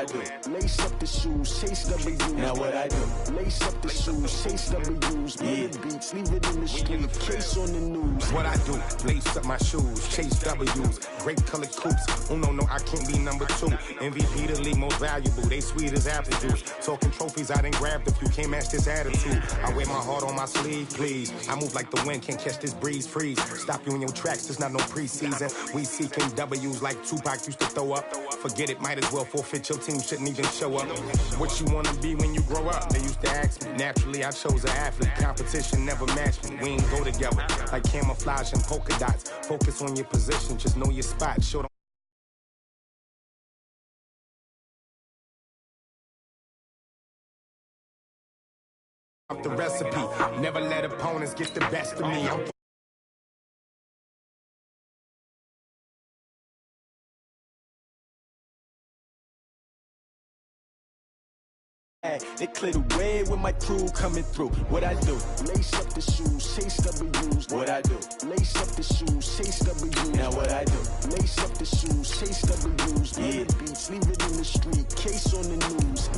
I do? Lace up the shoes, chase W's. Now what I do? Lace up the shoes, chase W's. Yeah. Beats, leave it in the street, case on the news. What I do? Lace up my shoes, chase W's. Great colored coops. Oh no, I can't be number 2. MVP the league most valuable. They sweet as apple juice. Talking trophies, I done grabbed a few. Can't match this attitude. I wear my heart on my sleeve, please. I move like the wind, can't catch this breeze. Freeze. Stop you in your tracks. There's not no preseason. We seeking W's like Tupac used to throw up. Forget it, might as well forfeit. Your team shouldn't even show up. What you wanna be when you grow up? They used to ask me. Naturally, I chose an athlete. Competition never matched me. We ain't go together like camouflage and polka dots. Focus on your position, just know your spot. Show them. The recipe. Never let opponents get the best of me. They clear the way with my crew coming through. What I do? Lace up the shoes, chase W's. What I do? Lace up the shoes, chase W's. Now what I do? Lace up the shoes, chase W's. Yeah. Beats, leave it in the street, case on the news.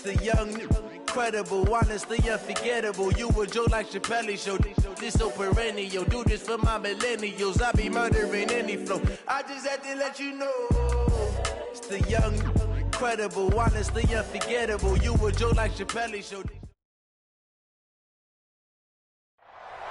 The young, incredible, honestly unforgettable. You a Joe like Chappelle show. This so perennial. Do this for my millennials. I be murdering any flow. I just had to let you know. It's the young, incredible, honestly unforgettable. You a Joe like Chappelle show.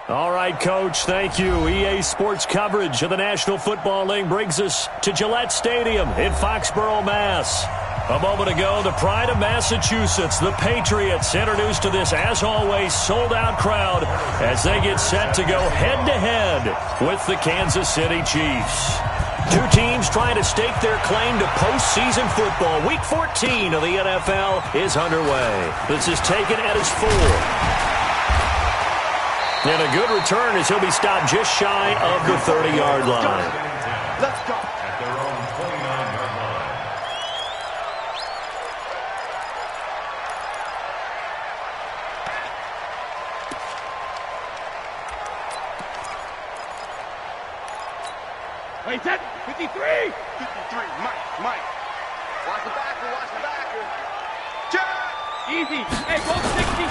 All right, Coach, thank you. EA Sports coverage of the National Football League brings us to Gillette Stadium in Foxborough, Mass. A moment ago, the pride of Massachusetts, the Patriots, introduced to this, as always, sold-out crowd as they get set to go head-to-head with the Kansas City Chiefs. Two teams trying to stake their claim to postseason football. Week 14 of the NFL is underway. This is taken at his 4. And a good return as he'll be stopped just shy of the 30-yard line. Let's go. At their own 29-yard line. Wait, 10, 53! 53, Mike. Watch the backer. Jack! Easy. Hey, go 66.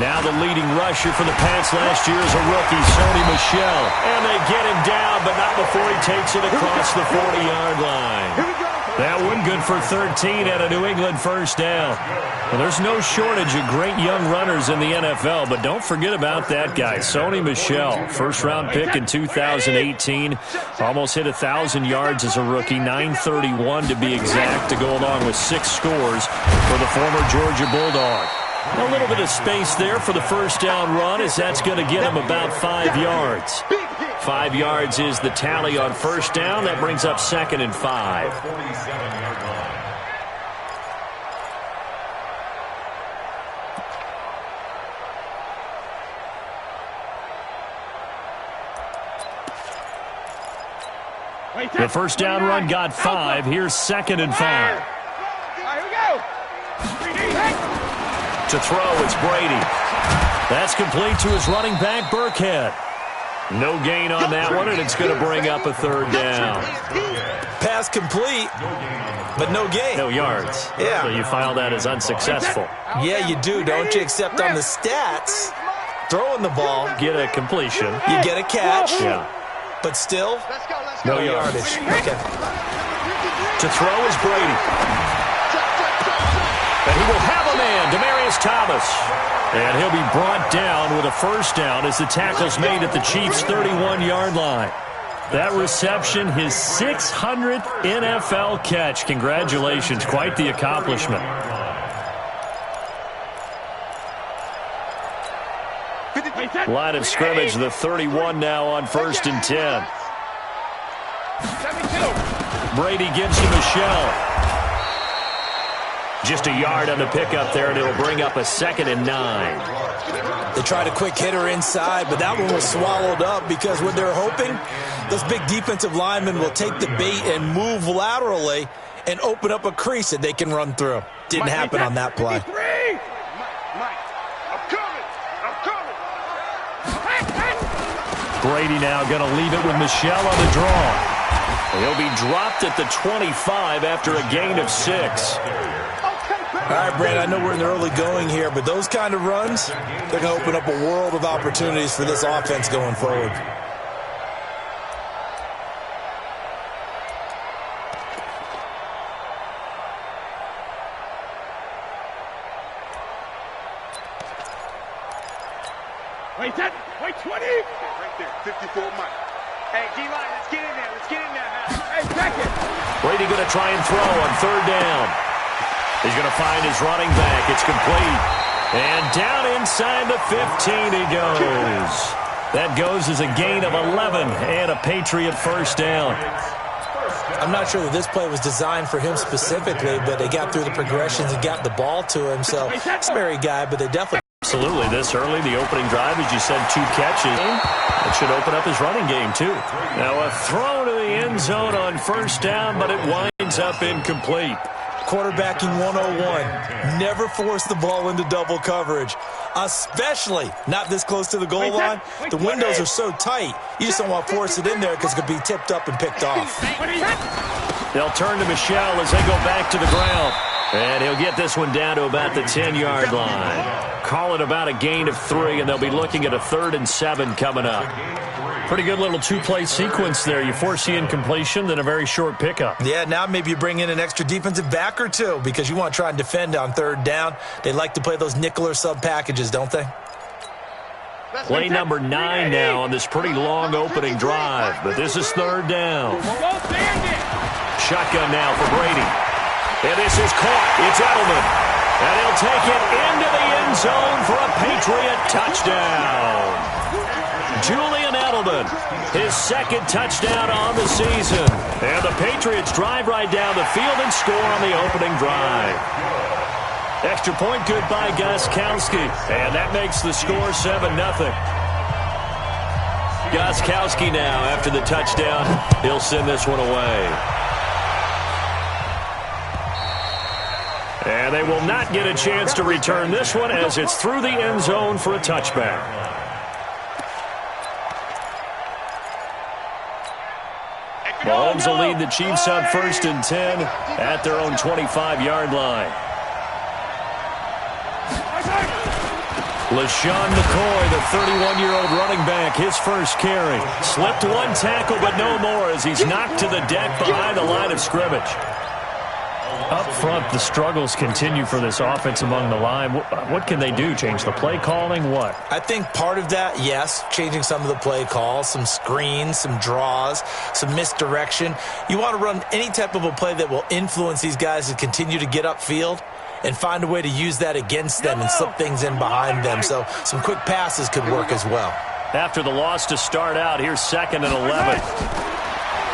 Now the leading rusher for the Pats last year is a rookie, Sony Michel. And they get him down, but not before he takes it across the 40-yard line. Here we go. That one good for 13 at a New England first down. Well, there's no shortage of great young runners in the NFL, but don't forget about that guy, Sony Michel. First-round pick in 2018. Almost hit 1,000 yards as a rookie, 931 to be exact, to go along with 6 scores for the former Georgia Bulldog. A little bit of space there for the first down run, as that's going to get him about 5 yards. 5 yards is the tally on first down. That brings up 2nd and 5. 47-yard line. The first down run got 5. Here's 2nd and 5. All right, here we go. To throw, it's Brady. That's complete to his running back, Burkhead. No gain on that one, and it's going to bring up a 3rd down. Pass complete, but no gain. No yards. Yeah. So you file that as unsuccessful. Yeah, you do, don't you? Except on the stats, throwing the ball, Get a completion. you get a catch, Yeah. but still, No no yardage. yardage. Okay. To throw is Brady. And he will have a man, Demaryius Thomas. And he'll be brought down with a first down as the tackle's made at the Chiefs' 31-yard line. That reception, his 600th NFL catch. Congratulations. Quite the accomplishment. Line of scrimmage, the 31 now on 1st and 10. 72. Brady gives him a shell. Just a yard on the pickup there, and it'll bring up a 2nd and 9. They tried a quick hitter inside, but that one was swallowed up because what they're hoping, those big defensive linemen will take the bait and move laterally and open up a crease that they can run through. Didn't happen on that play. Brady now going to leave it with Michel on the draw. He'll be dropped at the 25 after a gain of 6. All right, Brad, I know we're in the early going here, but those kind of runs, they're going to open up a world of opportunities for this offense going forward. Wait, that. Wait, 20. Right there, 54 Mike. Hey, D-line, let's get in there. Let's get in there. Hey, second. Brady going to try and throw on 3rd down. He's going to find his running back. It's complete. And down inside the 15 he goes. That goes as a gain of 11 and a Patriot 1st down. I'm not sure that this play was designed for him specifically, but they got through the progressions and got the ball to him. So, it's a very guy, but they definitely... Absolutely. This early, the opening drive, as you said, 2 catches. It should open up his running game, too. Now a throw to the end zone on 1st down, but it winds up incomplete. Quarterbacking 101. Never force the ball into double coverage, especially not this close to the goal line. The windows are so tight, you just don't want to force it in there because it could be tipped up and picked off. They'll turn to Michel as they go back to the ground. And he'll get this one down to about the 10-yard line. Call it about a gain of 3, and they'll be looking at a 3rd and 7 coming up. Pretty good little 2-play sequence there. You force the incompletion, then a very short pickup. Yeah, now maybe you bring in an extra defensive back or 2 because you want to try and defend on 3rd down. They like to play those nickel or sub packages, don't they? Play number 9 now on this pretty long opening drive, but this is 3rd down. Shotgun now for Brady. And this is caught. It's Edelman. And he'll take it into the end zone for a Patriot touchdown. Julian Edelman, his 2nd touchdown on the season. And the Patriots drive right down the field and score on the opening drive. Extra point good by Gostkowski. And that makes the score 7-0. Gostkowski now, after the touchdown, he'll send this one away. And they will not get a chance to return this one as it's through the end zone for a touchback. Mahomes will lead the Chiefs up 1st and 10 at their own 25-yard line. LaShawn McCoy, the 31-year-old running back, his first carry. Slipped 1 tackle, but no more as he's knocked to the deck behind the line of scrimmage. Up front, the struggles continue for this offense among the line. What can they do? Change the play calling? What? I think part of that, yes, changing some of the play calls, some screens, some draws, some misdirection. You want to run any type of a play that will influence these guys to continue to get upfield and find a way to use that against them and slip things in behind them. So some quick passes could work as well. After the loss to start out, here's 2nd and 11.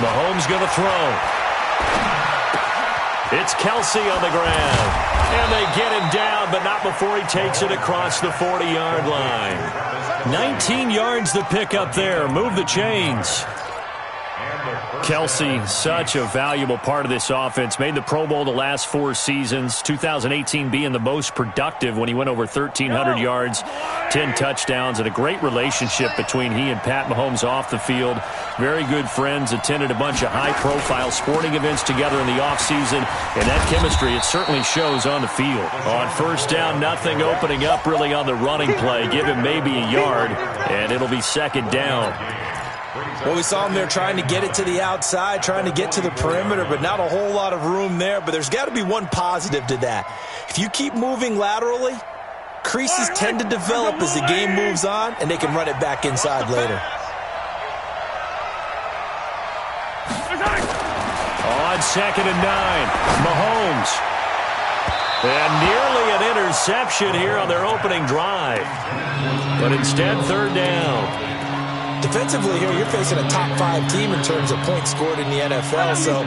Mahomes going to throw. It's Kelsey on the ground. And they get him down, but not before he takes it across the 40-yard line. 19 yards to pick up there. Move the chains. Kelsey, such a valuable part of this offense. Made the Pro Bowl the last 4 seasons. 2018 being the most productive when he went over 1,300 yards, 10 touchdowns, and a great relationship between he and Pat Mahomes off the field. Very good friends. Attended a bunch of high-profile sporting events together in the offseason. And that chemistry, it certainly shows on the field. On 1st down, nothing opening up really on the running play. Give him maybe a yard, and it'll be 2nd down. Well, we saw him there trying to get it to the outside, trying to get to the perimeter, but not a whole lot of room there. But there's got to be one positive to that. If you keep moving laterally, creases tend to develop as the game moves on, and they can run it back inside later. On 2nd and 9, Mahomes. And nearly an interception here on their opening drive. But instead, 3rd down. Defensively here, you're facing a top 5 team in terms of points scored in the NFL. So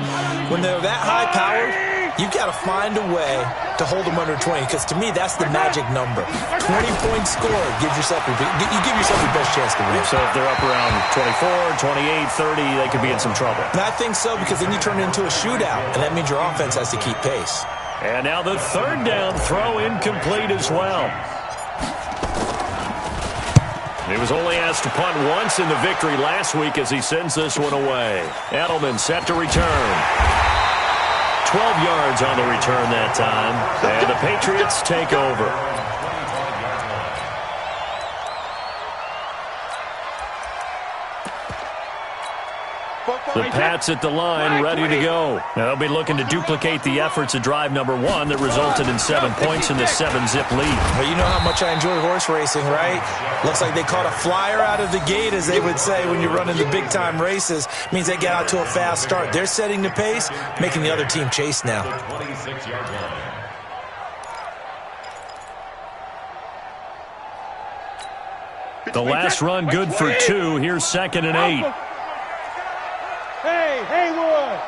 when they're that high-powered, you've got to find a way to hold them under 20, because to me, that's the magic number. 20-point score gives yourself you give yourself your best chance to win. So if they're up around 24, 28, 30, they could be in some trouble. And I think so, because then you turn it into a shootout, and that means your offense has to keep pace. And now the third down throw incomplete as well. He was only asked to punt once in the victory last week as he sends this one away. Edelman set to return. 12 yards on the return that time. And the Patriots take over. The Pats at the line, ready to go. Now they'll be looking to duplicate the efforts of drive number 1 that resulted in 7 points in the 7-zip lead. Well, you know how much I enjoy horse racing, right? Looks like they caught a flyer out of the gate, as they would say when you're running the big-time races. Means they get out to a fast start. They're setting the pace, making the other team chase now. The last run good for 2. Here's 2nd and 8. Hey, Haywood!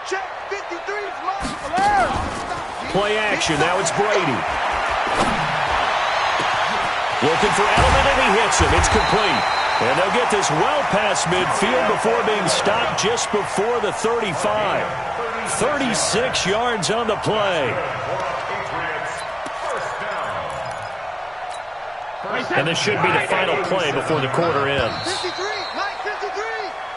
Check 53 is mine. Play action. Now it's Brady. Looking for Edelman, and he hits him. It's complete. And they'll get this well past midfield before being stopped just before the 35. 36 yards on the play. And this should be the final play before the quarter ends. 53, Mike 53.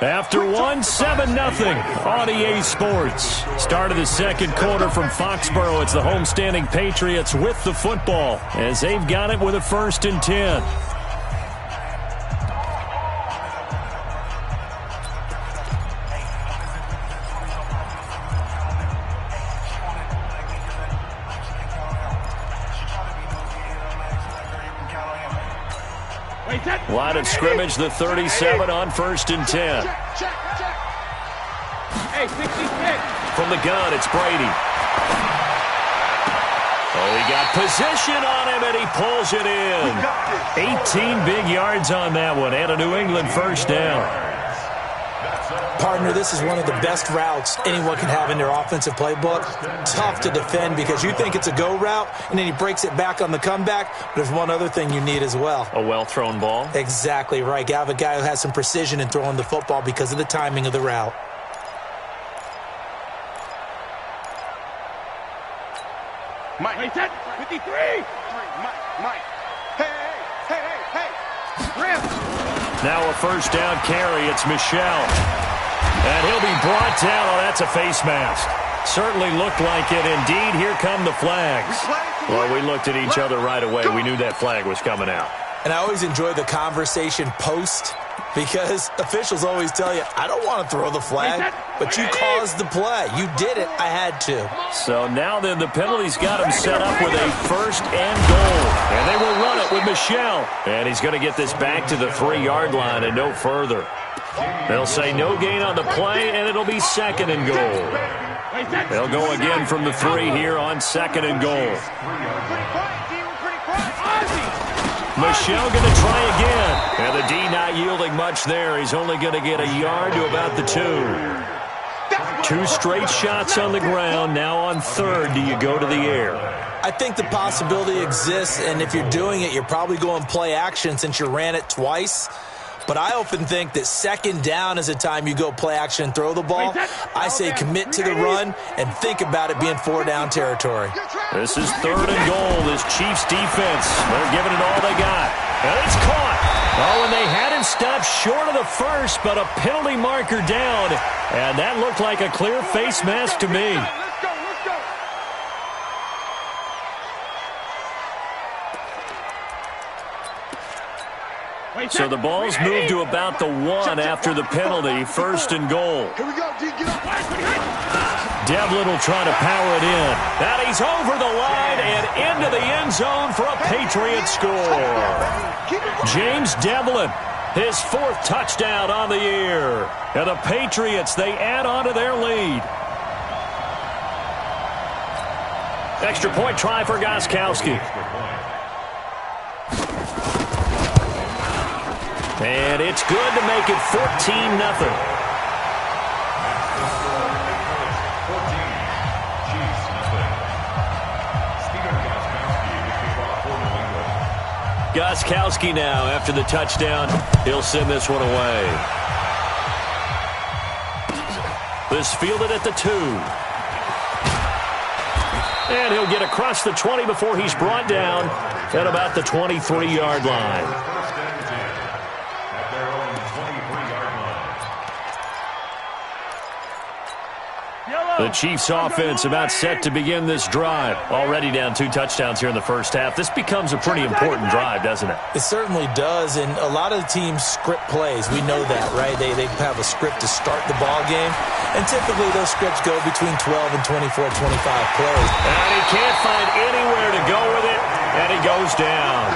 After 1, 7-0 on EA Sports. Start of the second quarter from Foxborough. It's the homestanding Patriots with the football as they've got it with a 1st and 10. Line of scrimmage, the 37 on 1st and 10. Hey, 66. From the gun, it's Brady. Oh, he got position on him, and he pulls it in. 18 big yards on that one, and a New England 1st down. Partner, this is one of the best routes anyone can have in their offensive playbook. Tough to defend because you think it's a go route, and then he breaks it back on the comeback. But there's one other thing you need as well. A well-thrown ball? Exactly right. You have a guy who has some precision in throwing the football because of the timing of the route. Mike. Wait, 53. Mike. Hey. Rim. Now a 1st down carry. It's Michelle. And he'll be brought down. Oh, that's a face mask. Certainly looked like it. Indeed, here come the flags. Well, we looked at each other right away. We knew that flag was coming out. And I always enjoy the conversation post because officials always tell you, I don't want to throw the flag, but you caused the play. You did it. I had to. So now then the penalty's got him set up with a 1st and goal. And they will run it with Michelle. And he's going to get this back to the 3-yard line and no further. They'll say no gain on the play, and it'll be 2nd and goal. They'll go again from the 3 here on 2nd and goal. Michelle going to try again. And the D not yielding much there. He's only going to get a yard to about the 2. 2 straight shots on the ground. Now on 3rd, do you go to the air? I think the possibility exists, and if you're doing it, you're probably going play action since you ran it twice. But I often think that 2nd down is a time you go play action and throw the ball. I say commit to the run and think about it being 4-down territory. This is 3rd and goal. This Chiefs defense, they're giving it all they got. And it's caught. Oh, and they had him stopped short of the 1st, but a penalty marker down. And that looked like a clear face mask to me. So the ball's moved to about the 1 after the penalty. 1st and goal. Here we go, D. Get up. Devlin will try to power it in. And he's over the line and into the end zone for a Patriot score. James Devlin, his 4th touchdown on the year. And the Patriots, they add on to their lead. Extra point try for Gostkowski. And it's good to make it 14-0. Gostkowski now after the touchdown. He'll send this one away. This fielded at the 2. And he'll get across the 20 before he's brought down at about the 23-yard line. The Chiefs offense about set to begin this drive. Already down 2 touchdowns here in the first half. This becomes a pretty important drive, doesn't it? It certainly does, and a lot of the teams script plays. We know that, right? They have a script to start the ball game, and typically those scripts go between 12 and 24, 25 plays. And he can't find anywhere to go with it, and he goes down.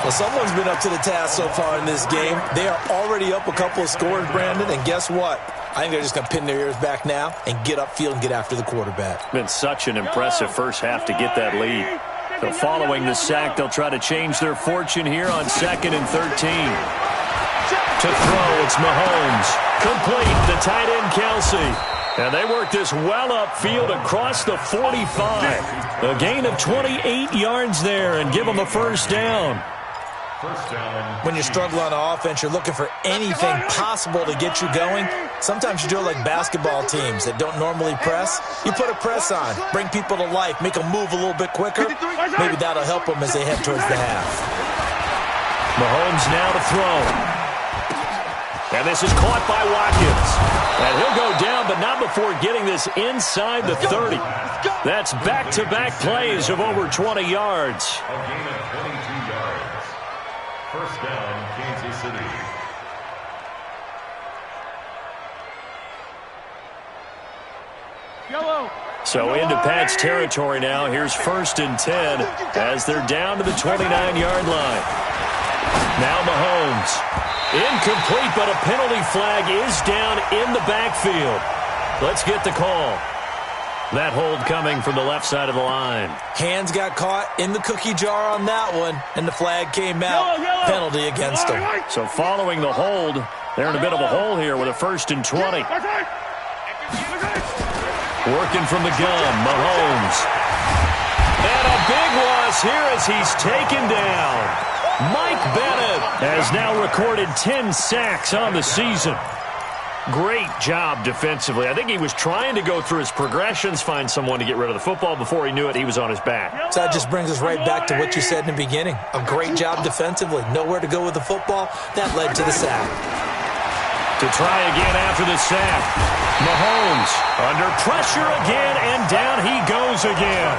Well, someone's been up to the task so far in this game. They are already up a couple of scores, Brandon, and guess what? I think they're just going to pin their ears back now and get upfield and get after the quarterback. Been such an impressive first half to get that lead. So following the sack, they'll try to change their fortune here on 2nd and 13. To throw, it's Mahomes. Complete, the tight end, Kelsey. And they work this well upfield across the 45. A gain of 28 yards there and give them a first down. When you struggle on offense, you're looking for anything possible to get you going. Sometimes you do it like basketball teams that don't normally press. You put a press on, bring people to life, make them move a little bit quicker. Maybe that'll help them as they head towards the half. Mahomes now to throw. And this is caught by Watkins. And he'll go down, but not before getting this inside the 30. That's back-to-back plays of over 20 yards. A gain of 22 yards. First down, Kansas City. So into Pat's territory now. Here's 1st and 10 as they're down to the 29-yard line. Now Mahomes. Incomplete, but a penalty flag is down in the backfield. Let's get the call. That hold coming from the left side of the line. Hands got caught in the cookie jar on that one, and the flag came out. Penalty against them. So following the hold, they're in a bit of a hole here with a 1st and 20. Working from the gun, Mahomes. And a big loss here as he's taken down. Mike Bennett has now recorded 10 sacks on the season. Great job defensively. I think he was trying to go through his progressions, find someone to get rid of the football. Before he knew it, he was on his back. So that just brings us right back to what you said in the beginning. A great job defensively. Nowhere to go with the football. That led to the sack. To try again after the sack. Mahomes under pressure again, and down he goes again.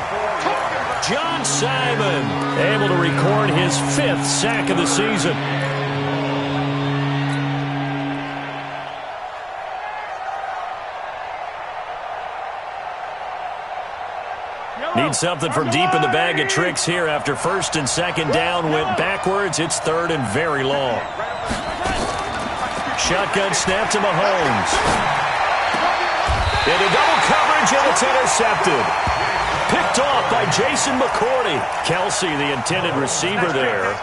John Simon able to record his 5th sack of the season. Need something from deep in the bag of tricks here after 1st and 2nd down went backwards. It's 3rd and very long. Shotgun snap to Mahomes. Into double coverage, and it's intercepted. Picked off by Jason McCourty. Kelsey, the intended receiver there.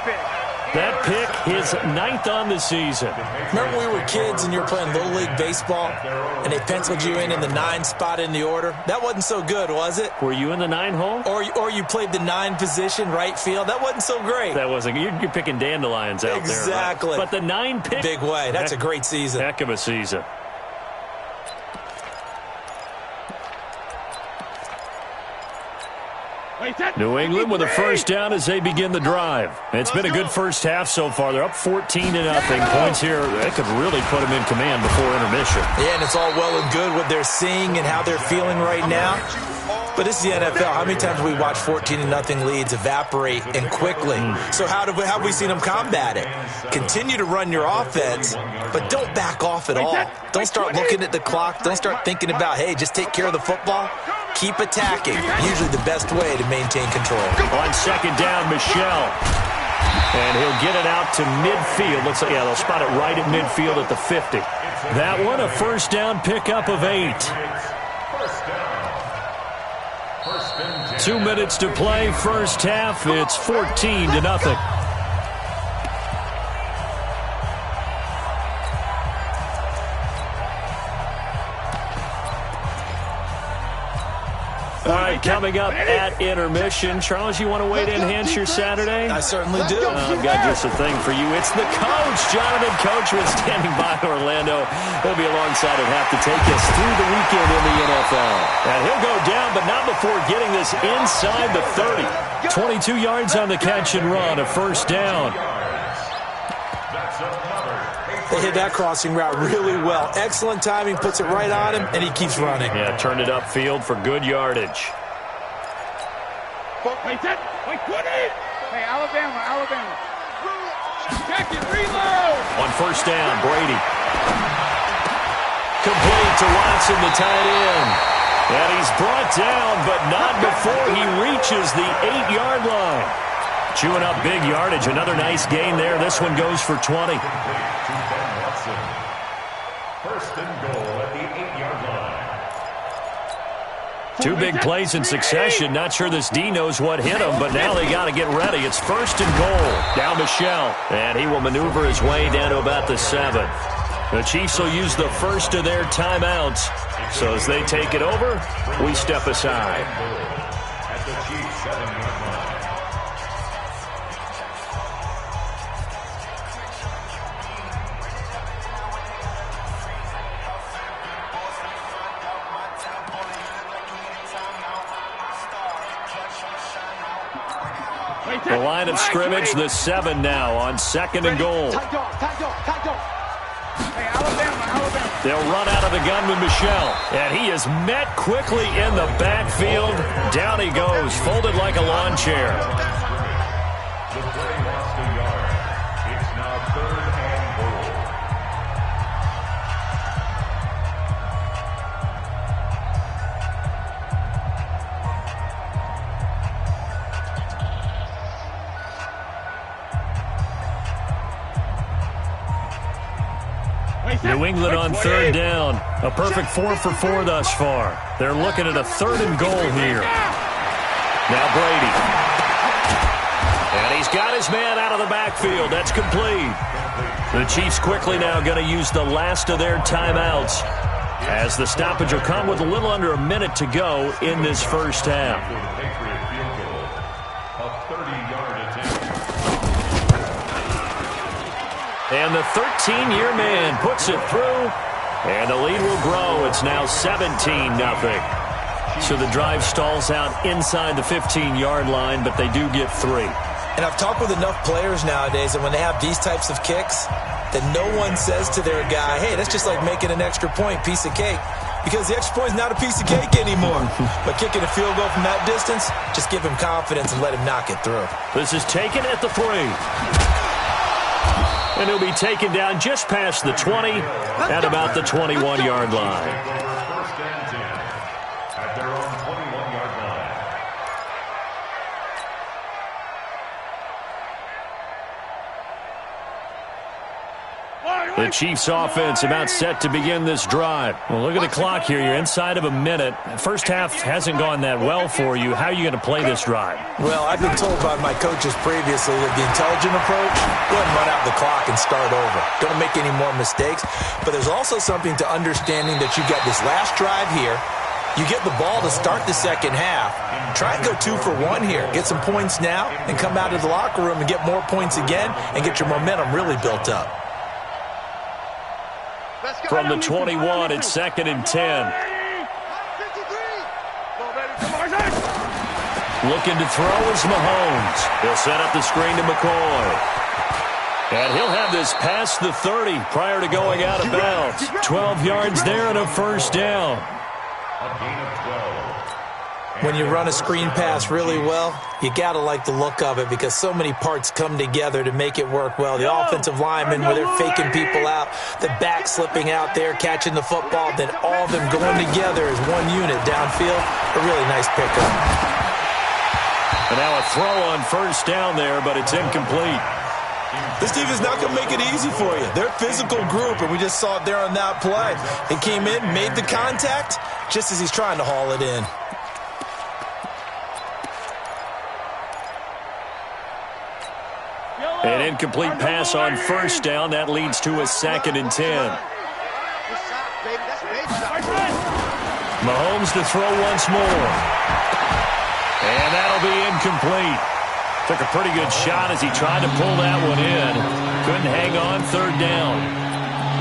That pick, his 9th on the season. Remember when we were kids and you were playing Little League Baseball and they penciled you in the 9 spot in the order? That wasn't so good, was it? Were you in the 9 hole? Or you played the 9 position, right field? That wasn't so great. That wasn't. You're picking dandelions out there. Exactly. Right? But the 9 pick. Big way. That's a great season. Heck of a season. New England with a first down as they begin the drive. It's been a good first half so far. They're up 14-0. Points here, that could really put them in command before intermission. Yeah, and it's all well and good what they're seeing and how they're feeling right now. But this is the NFL. How many times have we watched 14-0 leads evaporate and quickly? So how have we seen them combat it? Continue to run your offense, but don't back off at all. Don't start looking at the clock. Don't start thinking about, hey, just take care of the football. Keep attacking. Usually the best way to maintain control. On 2nd down, Michelle. And he'll get it out to midfield. Looks like, they'll spot it right at midfield at the 50. That one, a first down pickup of 8. 2 minutes to play, first half. It's 14-0. All right, coming up at intermission. Charles, you want to weigh to enhance your Saturday? I certainly do. I've got just a thing for you. It's the coach, Jonathan Coachman, standing by Orlando. He'll be alongside and have to take us through the weekend in the NFL. And he'll go down, but not before getting this inside the 30. 22 yards on the catch and run, a first down. They hit that crossing route really well. Excellent timing, puts it right on him, and he keeps running. Yeah, turned it upfield for good yardage. Wait, 20. Hey, Alabama. Check it, reload. On first down, Brady. Complete to Watson, the tight end. And he's brought down, but not before he reaches the 8-yard line. Chewing up big yardage. Another nice gain there. This one goes for 20. First and goal at the 8-yard line. Two big plays in succession. Not sure this D knows what hit him, but now they got to get ready. It's first and goal. Down Michel. And he will maneuver his way down to about the 7. The Chiefs will use the first of their timeouts. So as they take it over, we step aside. At the Chiefs 7-yard line. The line of scrimmage, the 7 now on second and goal. Hey, Alabama. They'll run out of the gun with Michel. And he is met quickly in the backfield. Down he goes, folded like a lawn chair. The play lost a yard. It's now third and goal. New England on third down. A perfect 4 for 4 thus far. They're looking at a third and goal here. Now Brady. And he's got his man out of the backfield. That's complete. The Chiefs quickly now going to use the last of their timeouts, as the stoppage will come with a little under a minute to go in this first half. And the 13-year man puts it through, and the lead will grow. It's now 17-0. So the drive stalls out inside the 15-yard line, but they do get 3. And I've talked with enough players nowadays that when they have these types of kicks, that no one says to their guy, hey, that's just like making an extra point, piece of cake. Because the extra point is not a piece of cake anymore. But kicking a field goal from that distance, just give him confidence and let him knock it through. This is taken at the 3. And he'll be taken down just past the 20 at about the 21-yard line. First and 10 at their own 21-yard line. The Chiefs offense about set to begin this drive. Well, look at the clock here. You're inside of a minute. First half hasn't gone that well for you. How are you going to play this drive? Well, I've been told by my coaches previously that the intelligent approach, go ahead and run out the clock and start over. Don't make any more mistakes. But there's also something to understanding that you got this last drive here. You get the ball to start the second half. Try and go 2 for 1 here. Get some points now and come out of the locker room and get more points again and get your momentum really built up. From the 21, it's second and 10. Looking to throw is Mahomes. He'll set up the screen to McCoy. And he'll have this past the 30 prior to going out of bounds. 12 yards there and a first down. A gain of 12. When you run a screen pass really well, you got to like the look of it because so many parts come together to make it work well. The offensive linemen, where they're faking people out, the back slipping out there, catching the football, then all of them going together as one unit downfield. A really nice pickup. And now a throw on first down there, but it's incomplete. This team is not going to make it easy for you. They're a physical group, and we just saw it there on that play. He came in, made the contact, just as he's trying to haul it in. An incomplete pass on first down. That leads to a second and 10. Mahomes to throw once more. And that'll be incomplete. Took a pretty good shot as he tried to pull that one in. Couldn't hang on, third down.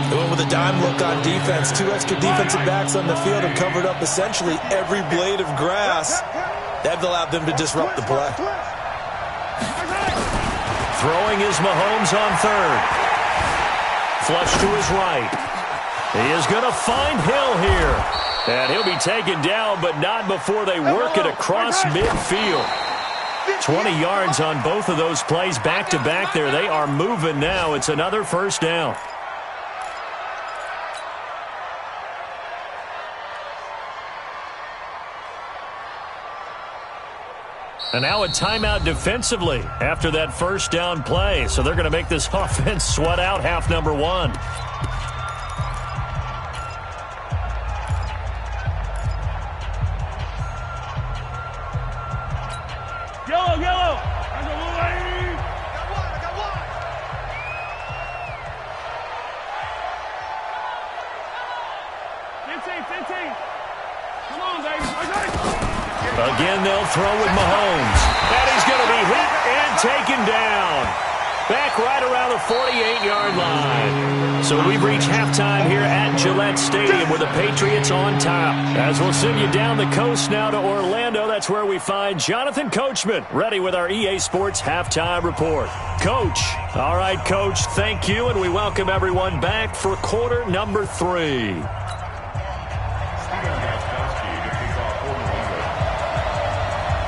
They went with a dime look on defense. 2 extra defensive backs on the field and covered up essentially every blade of grass. That allowed them to disrupt the play. Throwing is Mahomes on third. Flush to his right. He is going to find Hill here. And he'll be taken down, but not before they work it across midfield. 20 yards on both of those plays back-to-back there. They are moving now. It's another first down. And now a timeout defensively after that first down play. So they're going to make this offense sweat out half number one. Yellow, yellow. Come on, baby. Again, they'll throw with Mahomes. And he's going to be hit and taken down. Back right around the 48-yard line. So we've reached halftime here at Gillette Stadium with the Patriots on top. As we'll send you down the coast now to Orlando, that's where we find Jonathan Coachman ready with our EA Sports halftime report. Coach. All right, Coach, thank you, and we welcome everyone back for quarter number 3.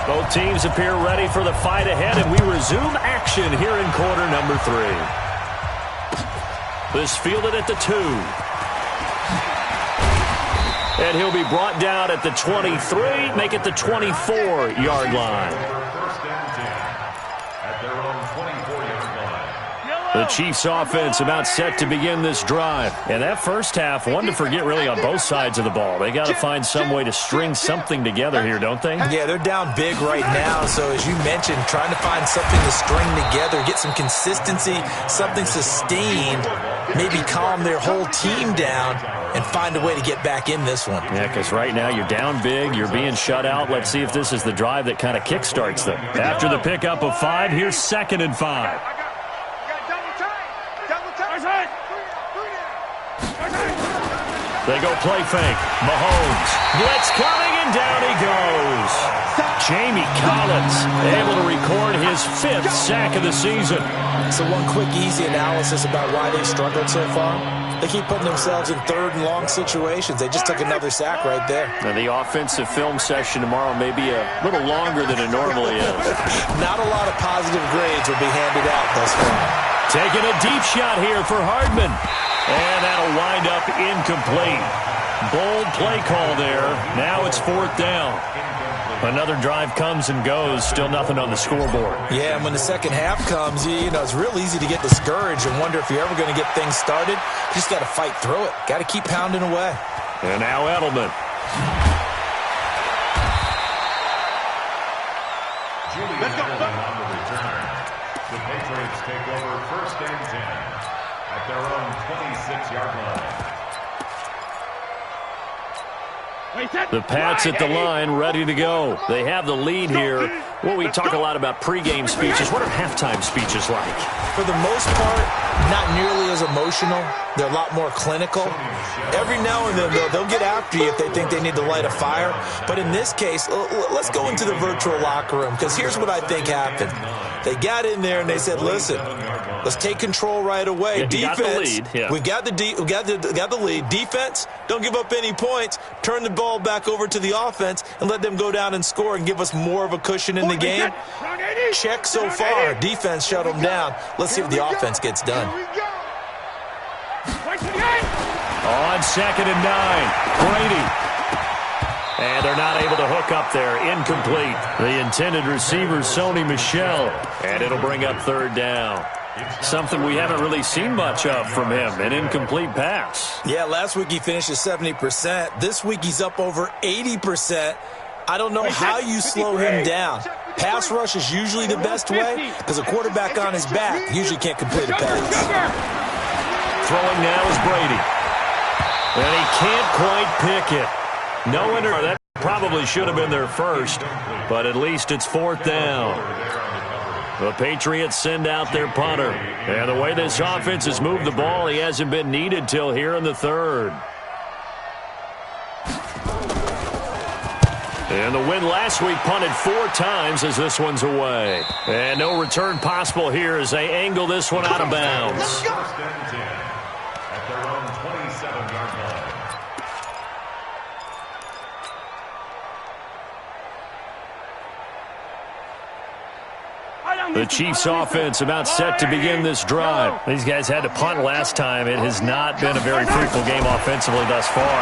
Both teams appear ready for the fight ahead, and we resume action here in quarter number 3. This fielded at the 2. And he'll be brought down at the 23, make it the 24-yard line. The Chiefs offense about set to begin this drive. And that first half, one to forget really on both sides of the ball. They got to find some way to string something together here, don't they? Yeah, they're down big right now. So as you mentioned, trying to find something to string together, get some consistency, something sustained, maybe calm their whole team down and find a way to get back in this one. Yeah, because right now you're down big, you're being shut out. Let's see if this is the drive that kind of kickstarts them. After the pickup of 5, here's 2nd and 5. They go play fake. Mahomes. Blitz coming, and down he goes. Jamie Collins able to record his 5th sack of the season. So one quick, easy analysis about why they've struggled so far. They keep putting themselves in 3rd and long situations. They just took another sack right there. Now the offensive film session tomorrow may be a little longer than it normally is. Not a lot of positive grades will be handed out thus far. Taking a deep shot here for Hardman. And that'll wind up incomplete. Bold play call there. Now it's 4th down. Another drive comes and goes. Still nothing on the scoreboard. Yeah, and when the second half comes, you know, it's real easy to get discouraged and wonder if you're ever going to get things started. You just got to fight through it. Got to keep pounding away. And now Edelman. Let's go. On the return. The Patriots take over 1st and 10. At their own 26-yard line. The Pats at the line, ready to go. They have the lead here. Well, we talk a lot about pregame speeches. What are halftime speeches like? For the most part, not nearly as emotional. They're a lot more clinical. Every now and then, they'll get after you if they think they need to light a fire. But in this case, let's go into the virtual locker room, because here's what I think happened. They got in there and they said, listen, let's take control right away. Yeah, Defense, we've got the lead. Defense, don't give up any points. Turn the ball back over to the offense and let them go down and score and give us more of a cushion in the game. Check so far. Defense shut them down. Let's see if the offense gets done. On 2nd and 9, Brady. And they're not able to hook up there. Incomplete. The intended receiver, Sony Michel. And it'll bring up 3rd down. Something we haven't really seen much of from him, an incomplete pass. Yeah, last week he finished at 70%. This week he's up over 80%. I don't know how you slow him down. Pass rush is usually the best way because a quarterback on his back usually can't complete a pass. Throwing now is Brady. And he can't quite pick it. No inter. That probably should have been their first, but at least it's 4th down. The Patriots send out their punter. And the way this offense has moved the ball, he hasn't been needed till here in the 3rd. And the win last week punted 4 times as this one's away. And no return possible here as they angle this one out of bounds. First and 10 at their own 27-yard line. The Chiefs offense about set to begin this drive. These guys had to punt last time. It has not been a very fruitful game offensively thus far.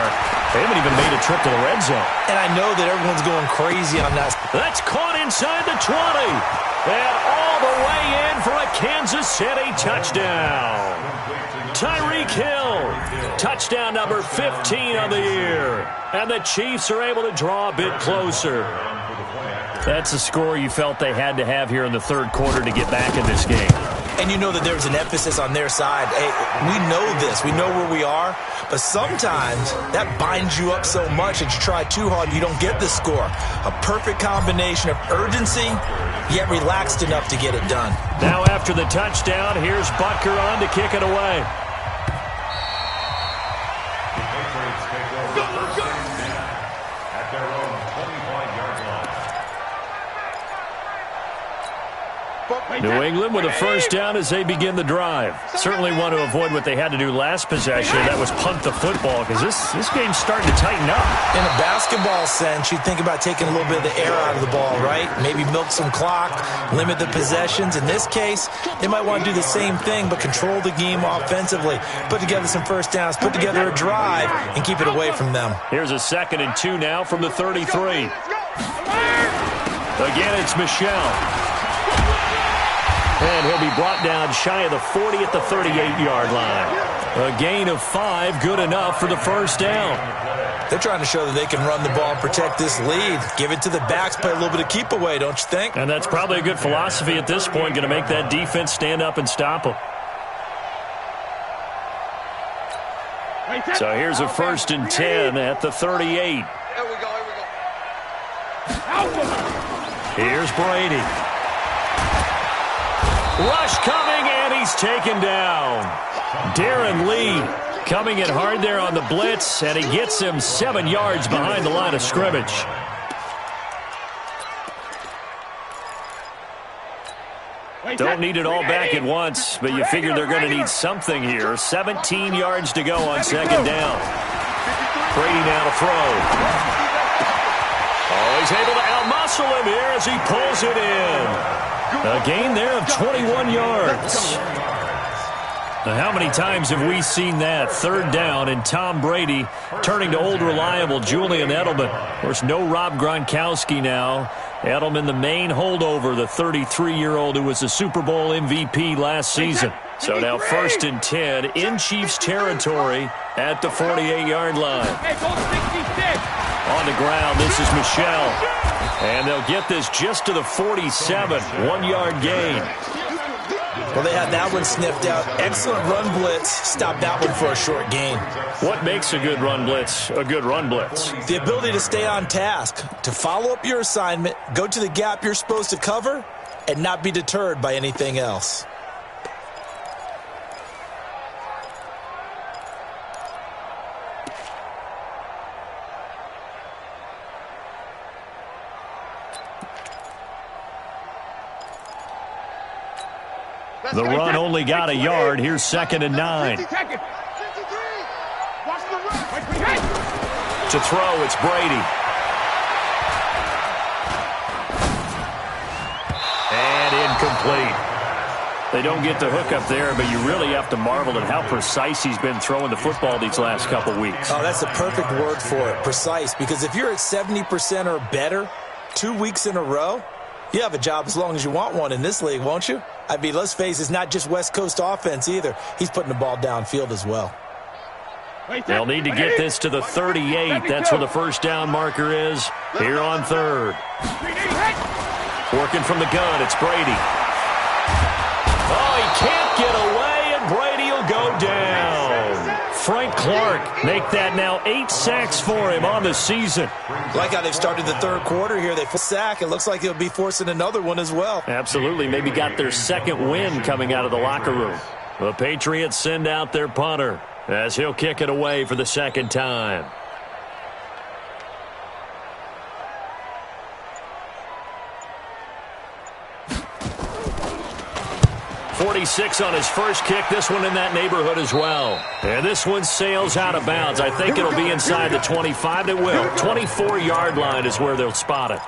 They haven't even made a trip to the red zone. And I know that everyone's going crazy on that. That's caught inside the 20. And all the way in for a Kansas City touchdown. Tyreek Hill, touchdown number 15 on the year. And the Chiefs are able to draw a bit closer. That's a score you felt they had to have here in the 3rd quarter to get back in this game. And you know that there's an emphasis on their side. Hey, we know this. We know where we are. But sometimes that binds you up so much that you try too hard and you don't get the score. A perfect combination of urgency, yet relaxed enough to get it done. Now after the touchdown, here's Butker on to kick it away. The Patriots take over first and 10 at their own 25-yard line. New England with a first down as they begin the drive. Certainly want to avoid what they had to do last possession. That was punt the football because this game's starting to tighten up. In a basketball sense, you think about taking a little bit of the air out of the ball, right? Maybe milk some clock, limit the possessions. In this case, they might want to do the same thing but control the game offensively. Put together some first downs, put together a drive, and keep it away from them. Here's a 2nd and 2 now from the 33. Again, it's Michel. And he'll be brought down shy of the 40 at the 38-yard line. A gain of 5, good enough for the first down. They're trying to show that they can run the ball and protect this lead. Give it to the backs, play a little bit of keep away, don't you think? And that's probably a good philosophy at this point, going to make that defense stand up and stop them. So here's a 1st and 10 at the 38. Here we go. Here's Brady. Rush coming, and he's taken down. Darren Lee coming in hard there on the blitz, and he gets him 7 yards behind the line of scrimmage. Don't need it all back at once, but you figure they're going to need something here. 17 yards to go on 2nd down. Brady now to throw. Oh, he's able to outmuscle him here as he pulls it in. A gain there of 21 yards. Now, how many times have we seen that? 3rd down and Tom Brady turning to old reliable Julian Edelman. Of course, no Rob Gronkowski now. Edelman, the main holdover, the 33-year-old who was a Super Bowl MVP last season. So now 1st and 10 in Chiefs territory at the 48-yard line. On the ground, this is Michel. And they'll get this just to the 47, 1-yard gain. Well, they had that one sniffed out. Excellent run blitz. Stop that one for a short gain. What makes a good run blitz a good run blitz? The ability to stay on task, to follow up your assignment, go to the gap you're supposed to cover, and not be deterred by anything else. The run only got a yard. Here's 2nd and 9. To throw, it's Brady. And incomplete. They don't get the hook up there, but you really have to marvel at how precise he's been throwing the football these last couple weeks. Oh, that's the perfect word for it, precise. Because if you're at 70% or better 2 weeks in a row, you have a job as long as you want one in this league, won't you? I mean, let's face it, it's not just West Coast offense either. He's putting the ball downfield as well. They'll need to get this to the 38. That's where the first down marker is here on 3rd. Working from the gun, it's Brady. Oh, he can't get away, and Brady will go down. Frank Clark make that now 8 sacks for him on the season. Like how they've started the third quarter here. They sack. It looks like they'll be forcing another one as well. Absolutely. Maybe got their second win coming out of the locker room. The Patriots send out their punter as he'll kick it away for the second time. 46 on his first kick. This one in that neighborhood as well. And this one sails out of bounds. I think it'll be inside the 25. It will. 24-yard line is where they'll spot it.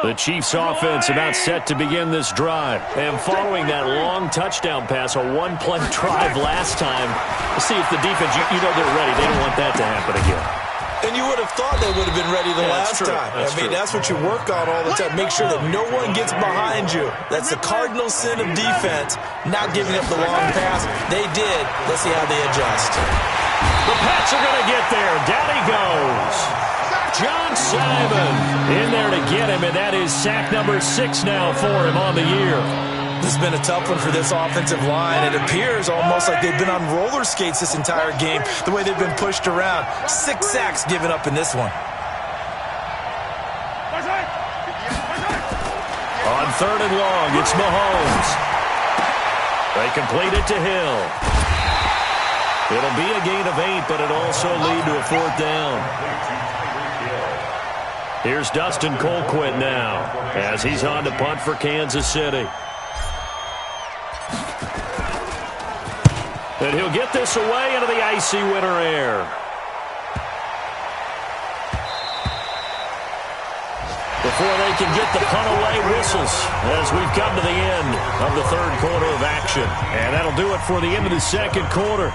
The Chiefs offense about set to begin this drive. And following that long touchdown pass, a one-play drive last time, let's see if the defense, you know they're ready. They don't want that to happen again. And you would have thought they would have been ready the last time. That's what you work on all the time. Make sure that no one gets behind you. That's the cardinal sin of defense, not giving up the long pass. They did. Let's see how they adjust. The Pats are going to get there. Down he goes. John Simon in there to get him, and that is sack number 6 now for him on the year. This has been a tough one for this offensive line. It appears almost like they've been on roller skates this entire game, the way they've been pushed around. 6 sacks given up in this one. On 3rd and long, it's Mahomes. They complete it to Hill. It'll be a gain of 8, but it'll also lead to a 4th down. Here's Dustin Colquitt now as he's on to punt for Kansas City. And he'll get this away into the icy winter air. Before they can get the punt away, whistles as we've come to the end of the 3rd quarter of action. And that'll do it for the end of the 2nd quarter.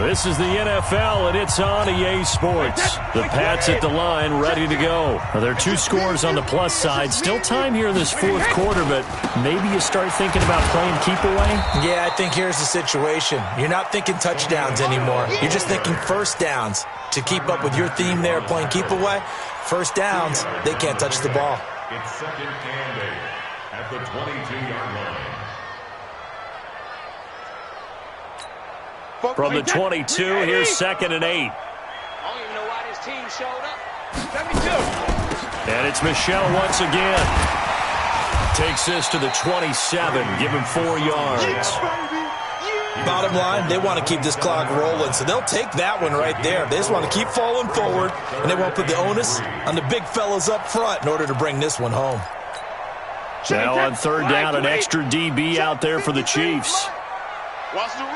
This is the NFL, and it's on EA Sports. The Pats at the line, ready to go. There are 2 scores on the plus side. Still time here in this 4th quarter, but maybe you start thinking about playing keep away? Yeah, I think here's the situation. You're not thinking touchdowns anymore. You're just thinking first downs. To keep up with your theme there, playing keep away, first downs, they can't touch the ball. It's second and 8 at the 22-yard line. From the 22, here's 2nd and 8. I don't even know why this team showed up. And it's Michel once again. Takes this to the 27, give him 4 yards. Bottom line, they want to keep this clock rolling, so they'll take that one right there. They just want to keep falling forward, and they won't put the onus on the big fellas up front in order to bring this one home. Now on 3rd down, an extra DB out there for the Chiefs. Watch the run.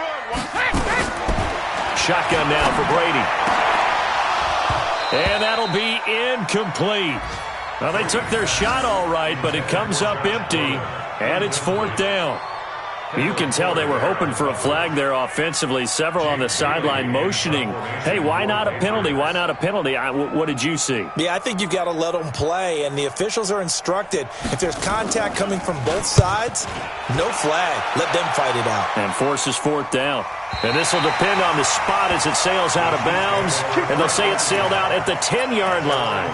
Shotgun now for Brady. And that'll be incomplete. Well, they took their shot all right, but it comes up empty, and it's 4th down. You can tell they were hoping for a flag there offensively. Several on the sideline motioning, hey, why not a penalty? Why not a penalty? What did you see? Yeah, I think you've got to let them play, and the officials are instructed. If there's contact coming from both sides, no flag. Let them fight it out. And forces 4th down. And this will depend on the spot as it sails out of bounds, and they'll say it sailed out at the 10-yard line.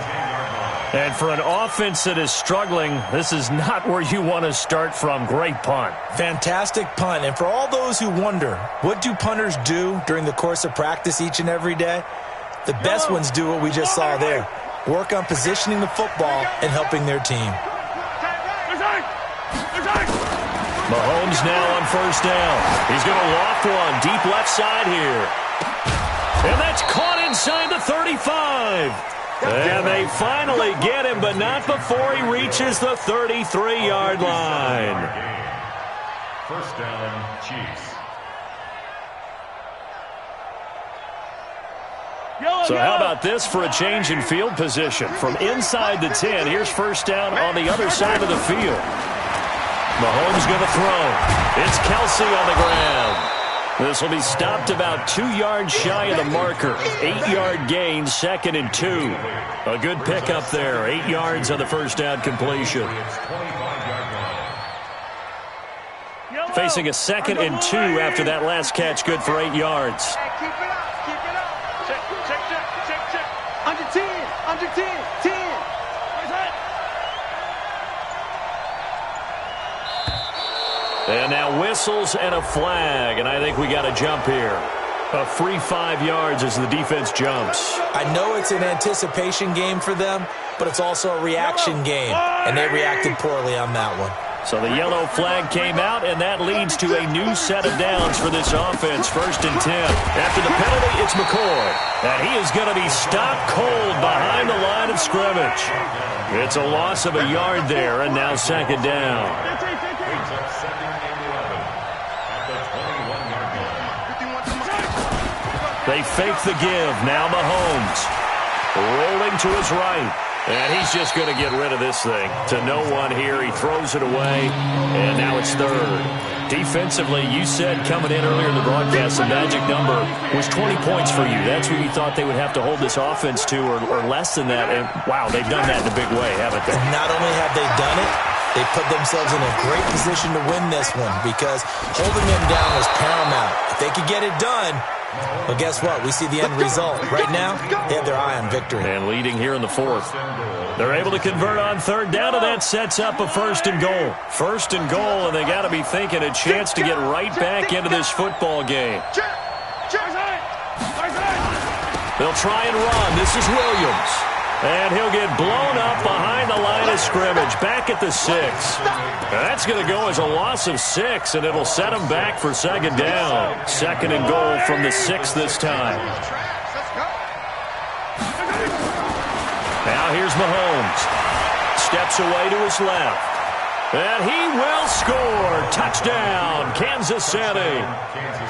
And for an offense that is struggling, this is not where you want to start from. Great punt. Fantastic punt. And for all those who wonder, what do punters do during the course of practice each and every day? The best ones do what we just saw there. Work on positioning the football and helping their team. Mahomes now on 1st down. He's going to loft one deep left side here. And that's caught inside the 35. And they finally get him, but not before he reaches the 33-yard line. 1st down, Chiefs. So how about this for a change in field position? From inside the 10, here's 1st down on the other side of the field. Mahomes going to throw. It's Kelsey on the ground. This will be stopped about 2 yards shy of the marker. 8-yard gain, 2nd and 2. A good pickup there. 8 yards on the 1st down completion. Facing a 2nd and 2 after that last catch, good for 8 yards. Keep it up. Keep it up. Check. Under 10. Under 10. 10. And now whistles and a flag, and I think we got a jump here. A free 5 yards as the defense jumps. I know it's an anticipation game for them, but it's also a reaction game, and they reacted poorly on that one. So the yellow flag came out, and that leads to a new set of downs for this offense. 1st and 10. After the penalty, it's McCoy. And he is going to be stopped cold behind the line of scrimmage. It's a loss of a yard there, and now 2nd down. They fake the give. Now Mahomes rolling to his right. And he's just going to get rid of this thing to no one here. He throws it away, and now it's 3rd. Defensively, you said coming in earlier in the broadcast, the magic number was 20 points for you. That's what you thought they would have to hold this offense to, or less than that. And, wow, they've done that in a big way, haven't they? And not only have they done it, they put themselves in a great position to win this one because holding them down was paramount. If they could get it done, well, guess what? We see the end result. Right now, they have their eye on victory. And leading here in the 4th. They're able to convert on 3rd down, and that sets up a 1st and goal. 1st and goal, and they got to be thinking a chance to get right back into this football game. They'll try and run. This is Williams. And he'll get blown up behind the line of scrimmage, back at the 6. And that's going to go as a loss of 6, and it'll set them back for 2nd down. 2nd and goal from the 6 this time. Now here's Mahomes. Steps away to his left. And he will score. Touchdown, Kansas City.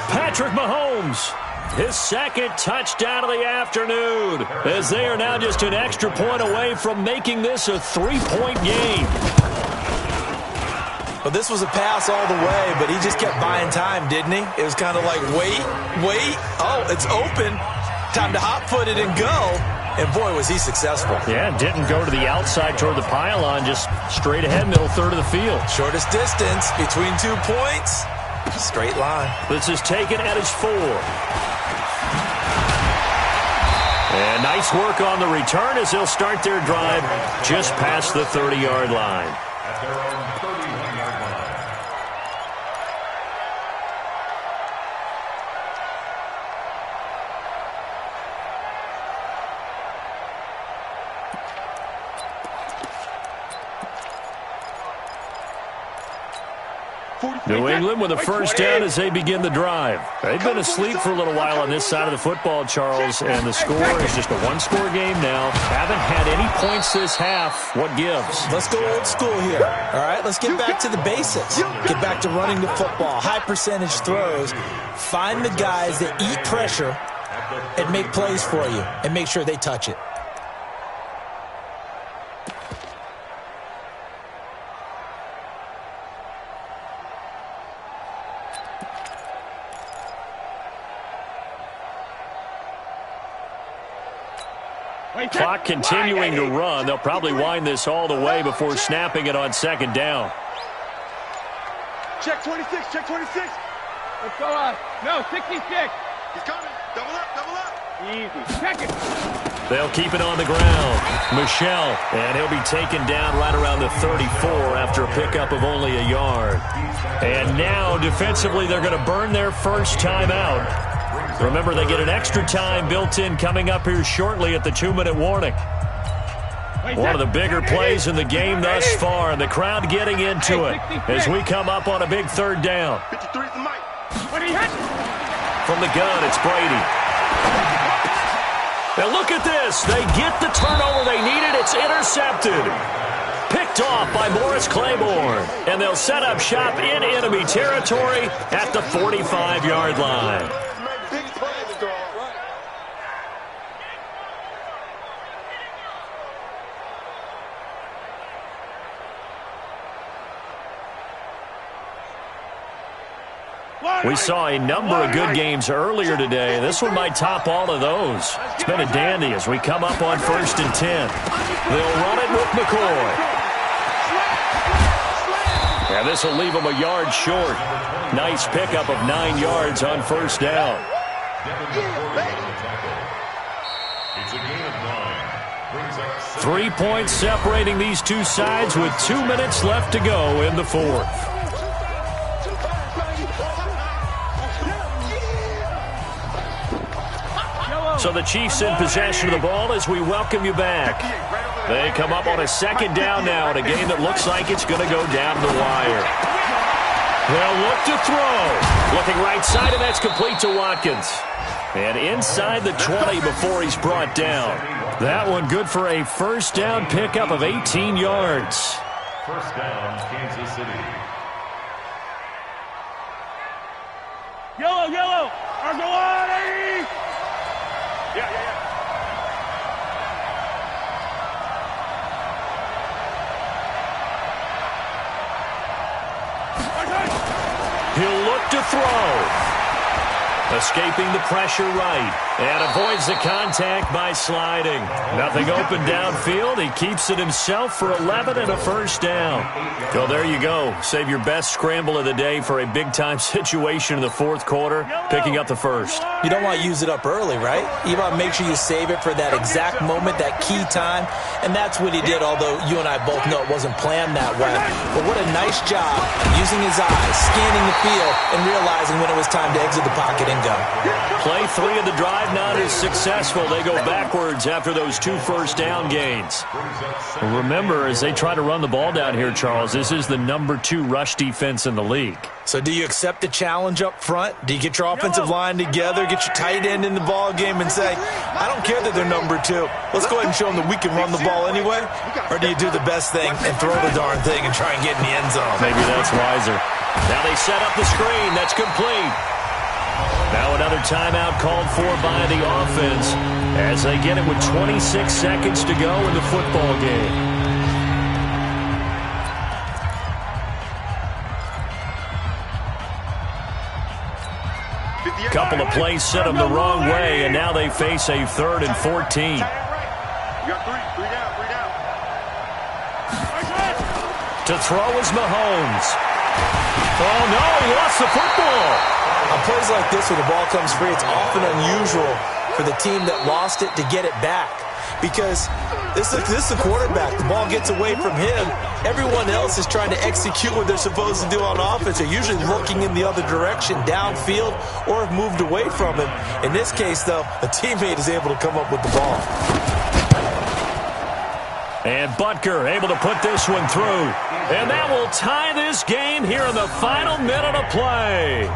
Patrick Mahomes. His 2nd touchdown of the afternoon, as they are now just an extra point away from making this a 3-point game. Well, this was a pass all the way, but he just kept buying time, didn't he? It was kind of like, wait. Oh, it's open. Time to hot-foot it and go. And, boy, was he successful. Yeah, didn't go to the outside toward the pylon, just straight ahead, middle third of the field. Shortest distance between 2 points. Straight line. This is taken at his 4. And nice work on the return as they'll start their drive just past the 30-yard line. At their own 31-yard line. New England with a 1st down as they begin the drive. They've been asleep for a little while on this side of the football, Charles, and the score is just a 1-score game now. Haven't had any points this half. What gives? Let's go old school here. All right, let's get back to the basics. Get back to running the football, high percentage throws. Find the guys that eat pressure and make plays for you and make sure they touch it. Clock continuing to run. They'll probably wind this all the way before snapping it on 2nd down. Check 26, check 26. Let's go on. No, 66. He's coming. Double up. Easy. Check it. They'll keep it on the ground. Michel, and he'll be taken down right around the 34 after a pickup of only a yard. And now, defensively, they're going to burn their first time out. Remember, they get an extra time built in coming up here shortly at the 2-minute warning. One of the bigger plays in the game thus far, and the crowd getting into it as we come up on a big 3rd down. 53's the mic. From the gun, it's Brady. And look at this. They get the turnover they needed. It's intercepted. Picked off by Morris Claiborne. And they'll set up shop in enemy territory at the 45-yard line. We saw a number of good games earlier today. This one might top all of those. It's been a dandy as we come up on 1st and 10. They'll run it with McCoy. And this will leave them a yard short. Nice pickup of 9 yards on 1st down. It's a gain of 9. Brings up 3 points separating these two sides with 2 minutes left to go in the 4th. So the Chiefs in possession of the ball as we welcome you back. They come up on a second down now in a game that looks like it's going to go down the wire. They'll look to throw. Looking right side, and that's complete to Watkins. And inside the 20 before he's brought down. That one good for a first down pickup of 18 yards. First down, Kansas City. Yellow. Argolani! Yeah. He'll look to throw. Escaping the pressure right. And avoids the contact by sliding. Nothing open downfield. He keeps it himself for 11 and a first down. So there you go. Save your best scramble of the day for a big-time situation in the fourth quarter, picking up the first. You don't want to use it up early, right? You want to make sure you save it for that exact moment, that key time. And that's what he did, although you and I both know it wasn't planned that way. But what a nice job using his eyes, scanning the field, and realizing when it was time to exit the pocket and go. Play 3 of the drive not as successful. They go backwards after those 2 first down gains. Remember, as they try to run the ball down here, Charles, this is the number 2 rush defense in the league. So do you accept the challenge up front? Do you get your offensive line together, get your tight end in the ball game and say, I don't care that they're number 2. Let's go ahead and show them that we can run the ball anyway? Or do you do the best thing and throw the darn thing and try and get in the end zone? Maybe that's wiser. Now they set up the screen. That's complete. Now another timeout called for by the offense as they get it with 26 seconds to go in the football game. Couple of plays set them the wrong way, and now they face a 3rd and 14. You got three down. To throw is Mahomes. Oh, no, he lost the football. On plays like this where the ball comes free, it's often unusual for the team that lost it to get it back. Because this is the quarterback. The ball gets away from him. Everyone else is trying to execute what they're supposed to do on offense. They're usually looking in the other direction, downfield, or have moved away from him. In this case, though, a teammate is able to come up with the ball. And Butker able to put this one through. And that will tie this game here in the final minute of play.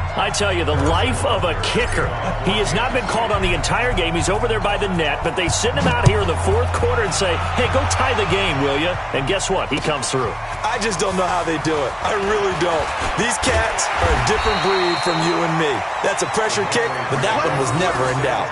I tell you, the life of a kicker. He has not been called on the entire game. He's over there by the net, but they send him out here in the fourth quarter and say, hey, go tie the game, will you? And guess what? He comes through. I just don't know how they do it. I really don't. These cats are a different breed from you and me. That's a pressure kick, but that one was never in doubt.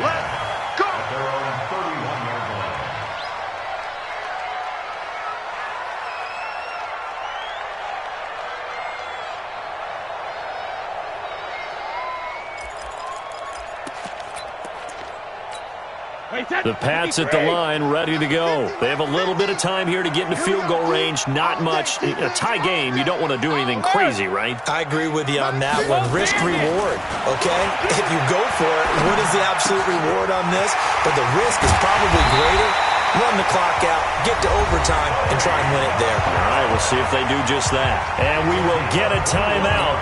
The Pats at the line, ready to go. They have a little bit of time here to get into field goal range. Not much. A tie game, you don't want to do anything crazy, right? I agree with you on that one. Risk-reward, okay? If you go for it, what is the absolute reward on this? But the risk is probably greater. Run the clock out, get to overtime, and try and win it there. All right, we'll see if they do just that. And we will get a timeout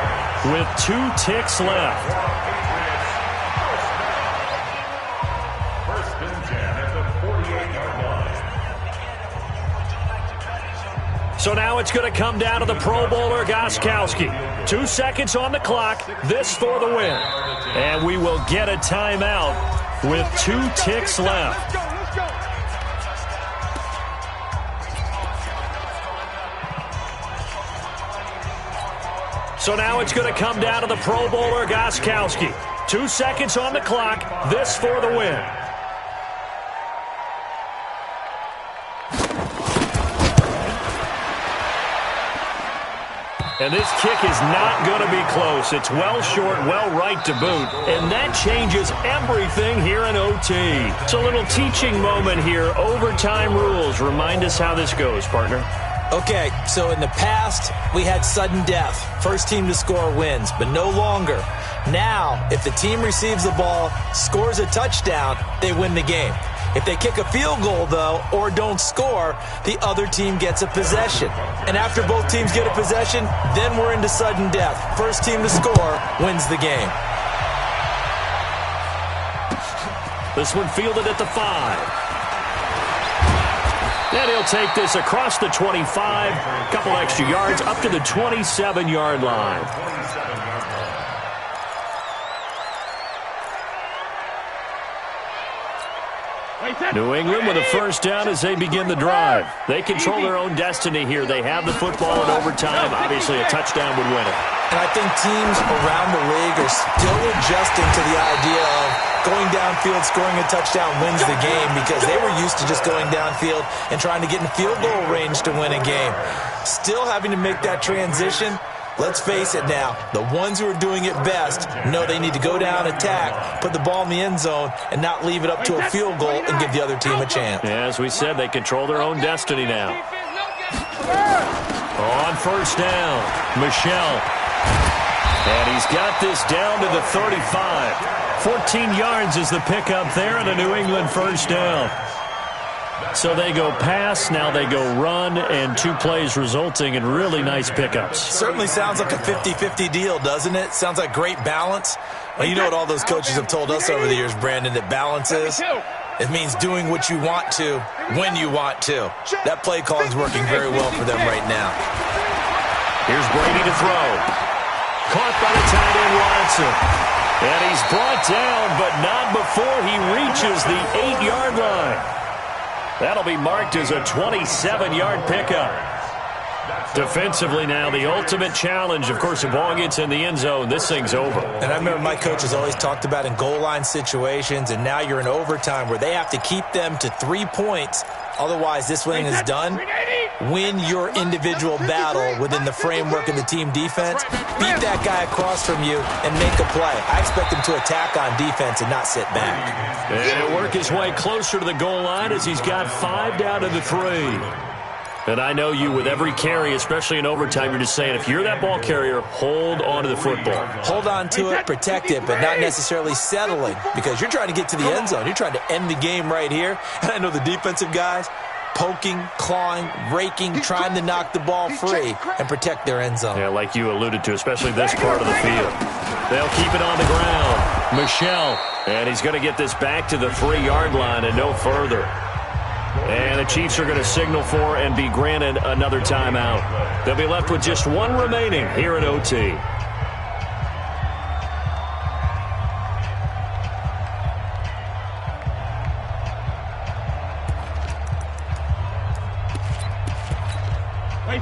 with 2 ticks left. So now it's going to come down to the Pro Bowler, Gostkowski. 2 seconds on the clock. This for the win. And we will get a timeout with 2 ticks left. So now it's going to come down to the Pro Bowler, Gostkowski. 2 seconds on the clock. This for the win. And this kick is not going to be close. It's well short, well right to boot. And that changes everything here in OT. It's a little teaching moment here. Overtime rules. Remind us how this goes, partner. Okay, so in the past, we had sudden death. First team to score wins, but no longer. Now, if the team receives the ball, scores a touchdown, they win the game. If they kick a field goal, though, or don't score, the other team gets a possession. And after both teams get a possession, then we're into sudden death. First team to score wins the game. This one fielded at the 5. And he'll take this across the 25, couple extra yards, up to the 27-yard line. New England with a first down as they begin the drive. They control their own destiny here. They have the football in overtime. Obviously, a touchdown would win it. And I think teams around the league are still adjusting to the idea of going downfield, scoring a touchdown wins the game, because they were used to just going downfield and trying to get in field goal range to win a game. Still having to make that transition. Let's face it now, the ones who are doing it best know they need to go down, attack, put the ball in the end zone, and not leave it up to a field goal and give the other team a chance. Yeah, as we said, they control their own destiny now. On first down, Michel. And he's got this down to the 35. 14 yards is the pickup there, and a New England first down. So they go pass, now they go run, and 2 plays resulting in really nice pickups. Certainly sounds like a 50-50 deal, doesn't it? Sounds like great balance. Well, you know what all those coaches have told us over the years, Brandon, that balance is? It means doing what you want to when you want to. That play calling is working very well for them right now. Here's Brady to throw. Caught by the tight end Watson. And he's brought down, but not before he reaches the 8-yard line. That'll be marked as a 27-yard pickup. Defensively now, the ultimate challenge. Of course, the ball gets in the end zone, this thing's over. And I remember my coaches always talked about in goal line situations, and now you're in overtime where they have to keep them to 3 points. Otherwise, this thing is done. Win your individual battle within the framework of the team defense. Beat that guy across from you and make a play. I expect him to attack on defense and not sit back. And he'll work his way closer to the goal line as he's got 5 down to the 3. And I know you, with every carry, especially in overtime, you're just saying, if you're that ball carrier, hold on to the football. Hold on to it, protect it, but not necessarily settling, because you're trying to get to the end zone. You're trying to end the game right here. And I know the defensive guys, poking, clawing, raking, trying to knock the ball free and protect their end zone. Yeah, like you alluded to, especially this part of the field. They'll keep it on the ground. Michel, and he's going to get this back to the 3-yard line and no further. And the Chiefs are going to signal for and be granted another timeout. They'll be left with just 1 remaining here in OT.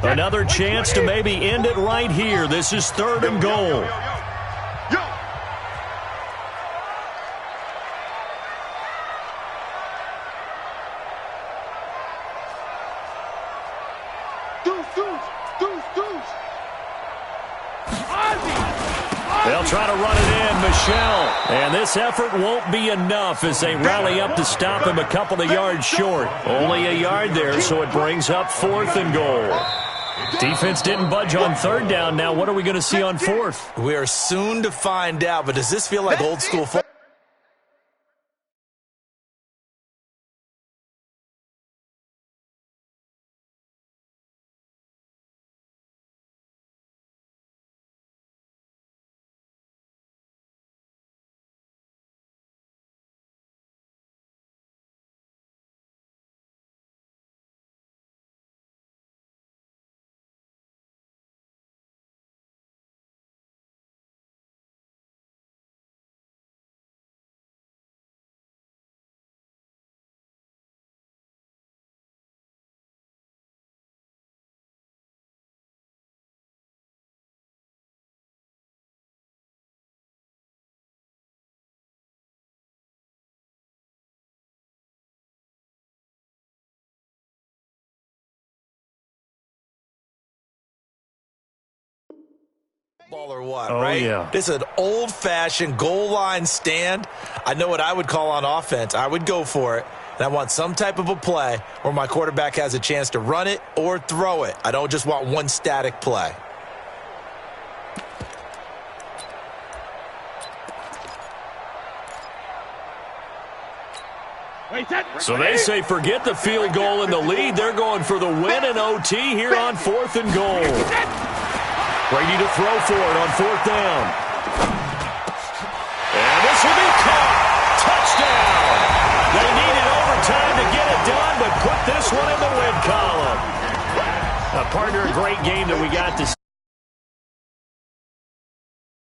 Another chance to maybe end it right here. This is 3rd and goal. They'll try to run it in, Michel. And this effort won't be enough as they rally up to stop him a couple of yards short. Only a yard there, so it brings up 4th and goal. Defense didn't budge on 3rd down. Now what are we going to see on 4th? We are soon to find out, but does this feel like old school football? Or what, right? Yeah. This is an old-fashioned goal line stand. I know what I would call on offense. I would go for it, and I want some type of a play where my quarterback has a chance to run it or throw it. I don't just want one static play. So they say forget the field goal and the lead. They're going for the win in OT here on 4th and goal. Brady to throw for it on 4th down. And this will be caught. Touchdown. but put this one in the win column. Partner, a great game that we got to see.